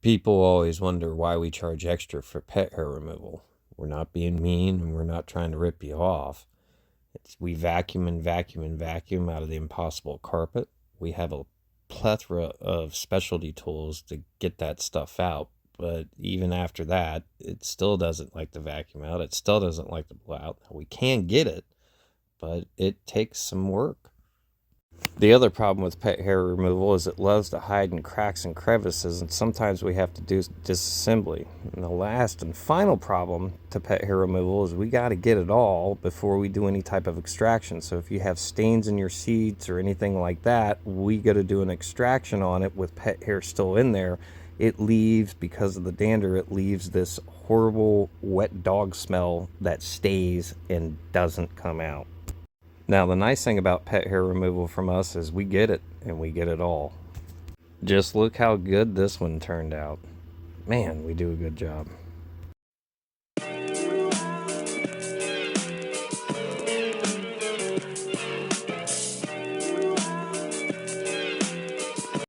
People always wonder why we charge extra for pet hair removal. We're not being mean and we're not trying to rip you off. We vacuum and vacuum and vacuum out of the impossible carpet. We have a plethora of specialty tools to get that stuff out. But even after that, it still doesn't like to vacuum out. It still doesn't like to blow out. We can get it, but it takes some work. The other problem with pet hair removal is it loves to hide in cracks and crevices, and sometimes we have to do disassembly. And the last and final problem to pet hair removal is we got to get it all before we do any type of extraction. So if you have stains in your seats or anything like that, we got to do an extraction on it with pet hair still in there. It leaves, because of the dander, it leaves this horrible wet dog smell that stays and doesn't come out. Now, the nice thing about pet hair removal from us is we get it, and we get it all. Just look how good this one turned out. Man, we do a good job.